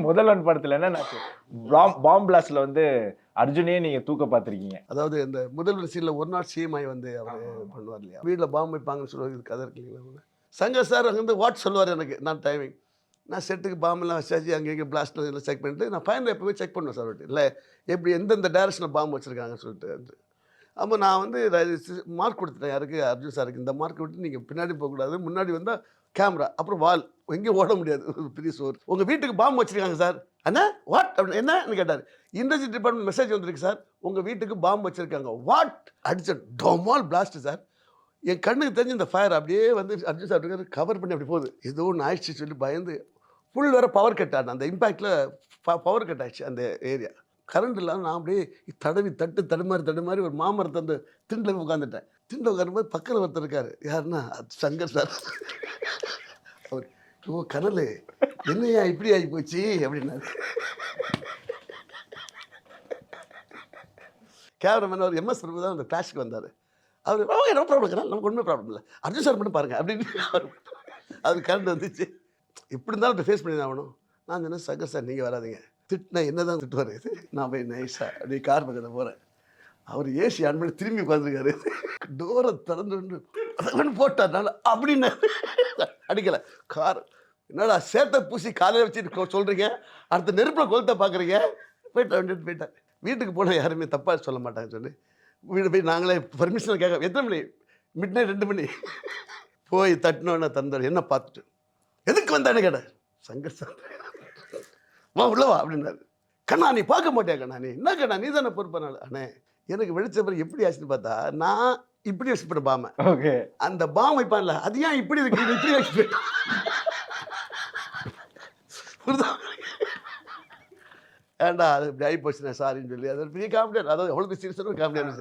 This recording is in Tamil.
முதல்வன் படத்துல என்ன பாம் பிளாஸ்ட்ல வந்து அர்ஜுனே நீங்க தூக்க பார்த்திருக்கீங்க. அதாவது இந்த முதல்வர் சீனில் ஒரு நாள் சிஎம் ஆகி வந்து அவர் பண்ணுவார் இல்லையா, வீட்டில் பாம்பு வைப்பாங்கன்னு சொல்லுவார். கதை இருக்கு இல்லைங்களா. சங்கர் சார் அங்கேருந்து வாட் சொல்லுவார் எனக்கு. நான் டைமிங் நான் செட்டுக்கு பாம்பெல்லாம் வச்சாச்சு, அங்கே இங்கே பிளாஸ்ட் எல்லாம் செக் பண்ணிட்டு நான் ஃபைனல் எப்போவே செக் பண்ணுவேன் சார் விட்டு இல்லை எப்படி எந்தெந்த டேரக்ஷனில் பாம்பு வச்சுருக்காங்கன்னு சொல்லிட்டு. அப்போ நான் வந்து மார்க் கொடுத்துட்டேன் யாருக்கு, அர்ஜுன் சாருக்கு. இந்த மார்க் விட்டு நீங்கள் பின்னாடி போகக்கூடாது, முன்னாடி வந்தால் கேமரா, அப்புறம் வால், எங்கேயும் ஓட முடியாது, ஒரு பெரிய சோறு. உங்கள் வீட்டுக்கு பாம்பு வச்சுருக்காங்க சார். அண்ணா வாட் அப்படின்னு என்னன்னு கேட்டார். இண்டஸ்ட்ரி டிபார்ட்மெண்ட் மெசேஜ் வந்துருக்கு சார், உங்கள் வீட்டுக்கு பாம்பு வச்சுருக்காங்க. வாட் அடிச்ச டொமால் பிளாஸ்ட்டு சார். என் கண்ணுக்கு தெரிஞ்சு இந்த ஃபயர் அப்படியே வந்து அர்ஜுன் சார் கவர் பண்ணி அப்படி போகுது. ஏதோ ஒன்று ஆயிடுச்சு சொல்லி பயந்து ஃபுல் வேறு பவர் கட் ஆன அந்த இம்பேக்டில் பவர் கட் ஆயிடுச்சு அந்த ஏரியா. கரண்ட் இல்லாமல் நான் அப்படியே தடவி தடுமாறி ஒரு மாமரத்தை அந்த திண்டில் உட்காந்துட்டேன். திண்டில் உட்காரும்போது பக்கத்தில் ஒருத்தர் இருக்கார். யாருன்னா சங்கர் சார். அவர் ஓ கனல் என்னையா இப்படி ஆகி போச்சு அப்படின்னாரு. கேமராமேன் அவர் எம்எஸ் பிரபு தான் அந்த கிளாஷுக்கு வந்தார். அவர் நோ ப்ராப்ளம் கனால், நமக்கு ஒன்றுமே ப்ராப்ளம் இல்லை, அர்ஜுன் சார் மட்டும் பாருங்கள் அப்படின்னு. அவர் கரண்ட் வந்துச்சு. எப்படி இருந்தாலும் அப்படி ஃபேஸ் பண்ணி தான் ஆகணும். நான் சொன்னேன் சங்கர் சார் நீங்கள் வராதிங்க, திட்டினா என்ன தான் திட்டுவார். நான் போய் நைஸா அப்படியே கார் பக்கத்தில் போகிறேன். அவர் ஏசி ஆன் பண்ணி திரும்பி உட்காந்துருக்காரு. டோரை திறந்து போட்டார். அப்படின்னு அடிக்கலை. கார் என்னடா சேத்தை பூசி காலையில் வச்சு சொல்கிறீங்க, அடுத்த நெருப்பில் கொளுத்த பார்க்குறீங்க. போயிட்டேன். வீட்டுக்கு போனால் யாருமே தப்பாக சொல்ல மாட்டாங்க சொல்லி வீடு போய் நாங்களே பர்மிஷன் கேட்க. எத்தனை மணி? மிட் நைட் 2 மணி. போய் தட்டினோன்னு தந்தார். என்ன பார்த்துட்டு எதுக்கு வந்தானே கேட்டார். சங்கர் சார் வா உள்ளவா அப்படின்னாரு. கண்ணா நீ பார்க்க மாட்டியா கண்ணா, நீ என்ன கண்ணா நீ தானே பொறுப்பானால. அண்ணே எனக்கு வெளிச்ச பிறகு எப்படி ஆச்சுன்னு பார்த்தா, நான் இப்படி வச்சுப்பேன் பாமை. ஓகே, அந்த பாம் வைப்பான்ல அது ஏன் இப்படி இருக்கு, இப்படி வச்சுப்பேன். ஏண்டா அது இப்படி ஆகி போச்சுண்ணே சாரின்னு சொல்லி அது பெரிய காமெடியாக, அதாவது எவ்வளோ சீரியஸான காமெடியாக இருந்துச்சு.